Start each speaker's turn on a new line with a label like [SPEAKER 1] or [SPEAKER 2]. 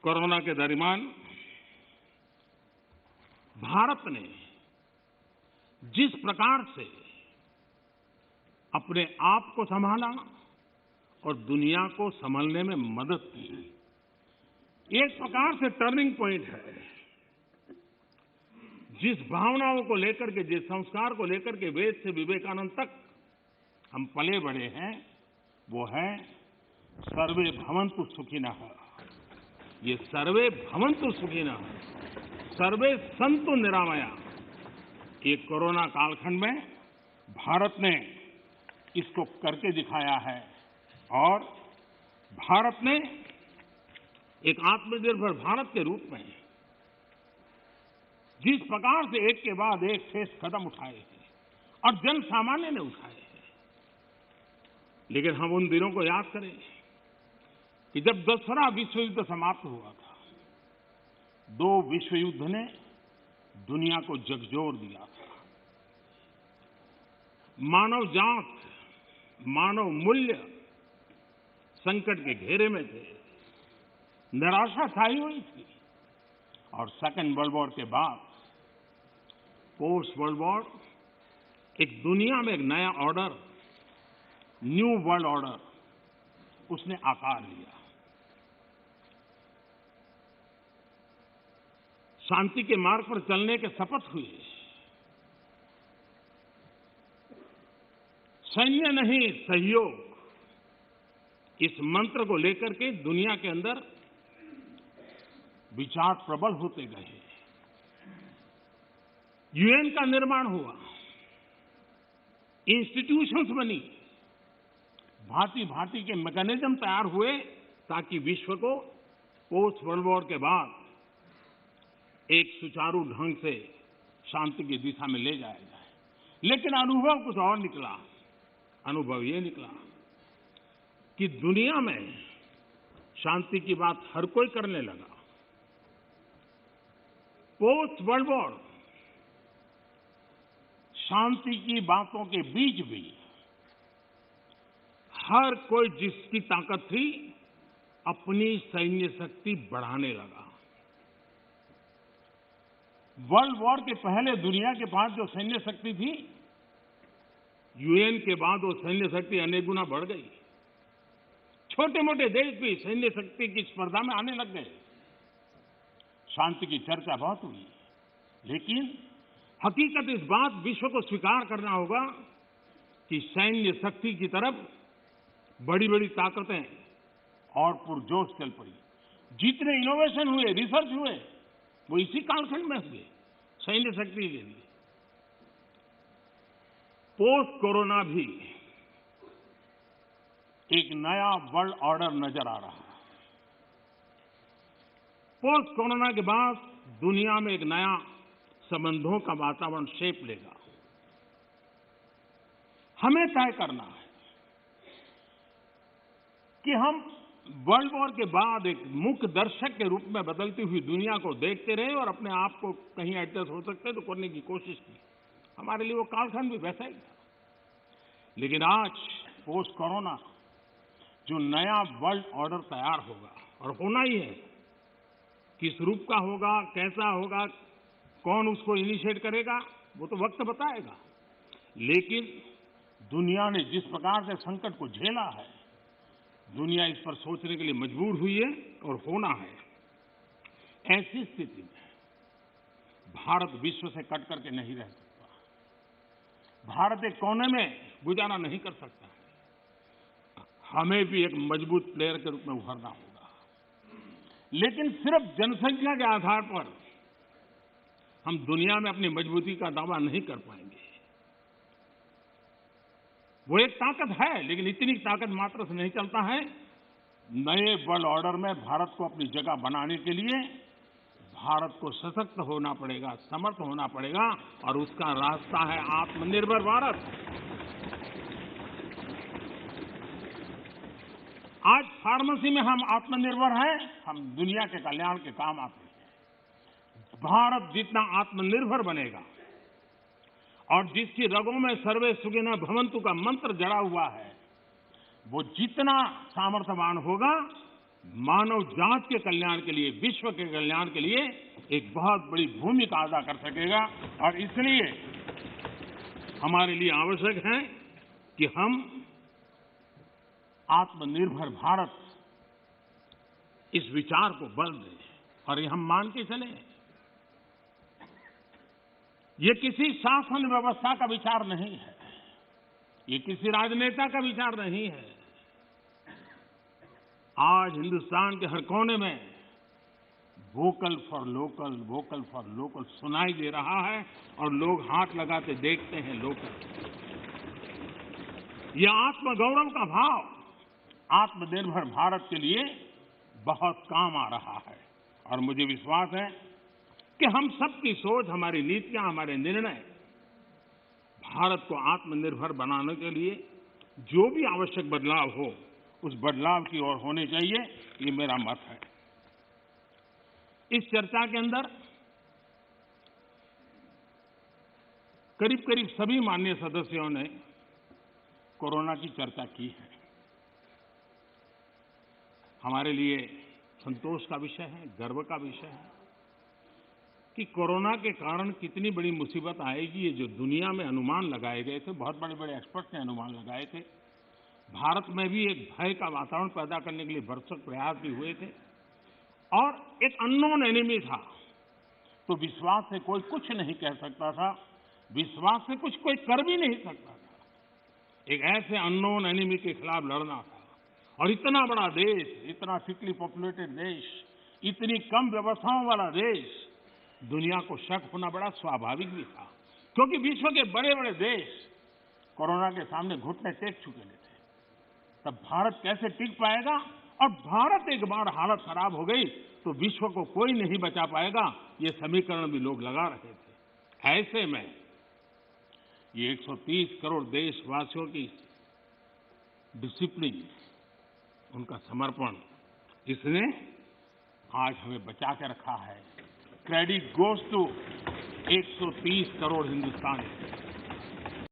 [SPEAKER 1] Corona के दरमियान भारत ने जिस प्रकार से अपने आप को संभाला और दुनिया को संभलने में मदद की, एक प्रकार से टर्निंग पॉइंट है। जिस भावनाओं को लेकर के, जिस संस्कार को लेकर के वेद से विवेकानंद तक हम पले बड़े हैं, वो है सर्वे भवन्तु सुखिनः। ये सर्वे भवन्तु सुखिनः, सर्वे सन्तु निरामया, ये कोरोना कालखंड में भारत ने इसको करके दिखाया है। और भारत ने एक आत्मनिर्भर भारत के रूप में जिस प्रकार से एक के बाद एक ठोस कदम उठाए हैं और जन सामान्य ने उठाए हैं, लेकिन हम उन दिनों को याद करें कि जब दूसरा विश्व युद्ध समाप्त हुआ था, दो विश्व युद्ध ने दुनिया को झकझोर दिया था। मानव जात, मानव मूल्य संकट के घेरे में थे, निराशा छाई हुई थी। और सेकेंड वर्ल्ड वॉर के बाद पोस्ट वर्ल्ड वॉर एक दुनिया में एक नया ऑर्डर, न्यू वर्ल्ड ऑर्डर, उसने आकार लिया। शांति के मार्ग पर चलने के शपथ हुए। सैन्य नहीं सहयोग, इस मंत्र को लेकर के दुनिया के अंदर विचार प्रबल होते गए। यूएन का निर्माण हुआ, इंस्टीट्यूशंस बनी, भांति भांति के मैकेनिज्म तैयार हुए ताकि विश्व को पोस्ट वर्ल्ड वॉर के बाद एक सुचारू ढंग से शांति की दिशा में ले जाया जाए। लेकिन अनुभव कुछ और निकला। अनुभव ये निकला कि दुनिया में शांति की बात हर कोई करने लगा। पोस्ट वर्ल्ड वॉर शांति की बातों के बीच भी हर कोई जिसकी ताकत थी अपनी सैन्य शक्ति बढ़ाने लगा। वर्ल्ड वॉर के पहले दुनिया के पास जो सैन्य शक्ति थी, यूएन के बाद वो सैन्य शक्ति अनेक गुना बढ़ गई। छोटे मोटे देश भी सैन्य शक्ति की स्पर्धा में आने लग गए। शांति की चर्चा बहुत हुई, लेकिन हकीकत इस बात विश्व को स्वीकार करना होगा कि सैन्य शक्ति की तरफ बड़ी बड़ी ताकतें और पुरजोश चल पड़ी। जितने इनोवेशन हुए, रिसर्च हुए, वो इसी कालखंड में हुए सैन्य शक्ति के लिए। पोस्ट कोरोना भी एक नया वर्ल्ड ऑर्डर नजर आ रहा है। पोस्ट कोरोना के बाद दुनिया में एक नया संबंधों का वातावरण शेप लेगा। हमें तय करना है कि हम वर्ल्ड वॉर के बाद एक मुख्य दर्शक के रूप में बदलती हुई दुनिया को देखते रहे और अपने आप को कहीं एडजस्ट हो सकते तो करने की कोशिश की। हमारे लिए वो कालखंड भी वैसा ही था। लेकिन आज पोस्ट कोरोना जो नया वर्ल्ड ऑर्डर तैयार होगा, और होना ही है, किस रूप का होगा, कैसा होगा, कौन उसको इनिशिएट करेगा, वो तो वक्त बताएगा। लेकिन दुनिया ने जिस प्रकार से संकट को झेला है, दुनिया इस पर सोचने के लिए मजबूर हुई है और होना है। ऐसी स्थिति में भारत विश्व से कट करके नहीं रह सकता। भारत एक कोने में गुजारा नहीं कर सकता। हमें भी एक मजबूत प्लेयर के रूप में उभरना होगा। लेकिन सिर्फ जनसंख्या के आधार पर हम दुनिया में अपनी मजबूती का दावा नहीं कर पाएंगे। वो एक ताकत है, लेकिन इतनी ताकत मात्र से नहीं चलता है। नए वर्ल्ड ऑर्डर में भारत को अपनी जगह बनाने के लिए भारत को सशक्त होना पड़ेगा, समर्थ होना पड़ेगा, और उसका रास्ता है आत्मनिर्भर भारत। आज फार्मेसी में हम आत्मनिर्भर हैं, हम दुनिया के कल्याण के काम आते हैं। भारत जितना आत्मनिर्भर बनेगा और जिसकी रगों में सर्वे सुखिनः भवन्तु का मंत्र जड़ा हुआ है, वो जितना सामर्थ्यवान होगा, मानव जात के कल्याण के लिए, विश्व के कल्याण के लिए एक बहुत बड़ी भूमिका अदा कर सकेगा। और इसलिए हमारे लिए आवश्यक है कि हम आत्मनिर्भर भारत इस विचार को बल दें और ये हम मान के चलें। ये किसी शासन व्यवस्था का विचार नहीं है, ये किसी राजनेता का विचार नहीं है। आज हिंदुस्तान के हर कोने में वोकल फॉर लोकल सुनाई दे रहा है और लोग हाथ लगाते देखते हैं लोकल। यह आत्मगौरव का भाव आत्मनिर्भर भारत के लिए बहुत काम आ रहा है। और मुझे विश्वास है कि हम सबकी सोच, हमारी नीतियां, हमारे निर्णय भारत को आत्मनिर्भर बनाने के लिए जो भी आवश्यक बदलाव हो, उस बदलाव की ओर होने चाहिए, ये मेरा मत है। इस चर्चा के अंदर करीब करीब सभी माननीय सदस्यों ने कोरोना की चर्चा की है। हमारे लिए संतोष का विषय है, गर्व का विषय है कि कोरोना के कारण कितनी बड़ी मुसीबत आएगी। ये जो दुनिया में अनुमान लगाए गए थे, बहुत बड़े-बड़े एक्सपर्ट ने अनुमान लगाए थे, भारत में भी एक भय का वातावरण पैदा करने के लिए भरसक प्रयास भी हुए थे। और एक अननोन एनिमी था, तो विश्वास से कोई कुछ नहीं कह सकता था, विश्वास से कुछ कोई कर भी नहीं सकता था। एक ऐसे अननोन एनिमी के खिलाफ लड़ना था। और इतना बड़ा देश, इतना थिकली पॉपुलेटेड देश, इतनी कम व्यवस्थाओं वाला देश, दुनिया को शक होना बड़ा स्वाभाविक भी था, क्योंकि विश्व के बड़े-बड़े देश कोरोना के सामने घुटने टेक चुके थे। तब भारत कैसे टिक पाएगा? और भारत एक बार हालत खराब हो गई तो विश्व को कोई नहीं बचा पाएगा, ये समीकरण भी लोग लगा रहे थे। ऐसे में ये 130 करोड़ देशवासियों की डिसिप्लिन, उनका समर्पण, इसने आज हमें बचा के रखा है। Credit goes to 130 crore Hindustani.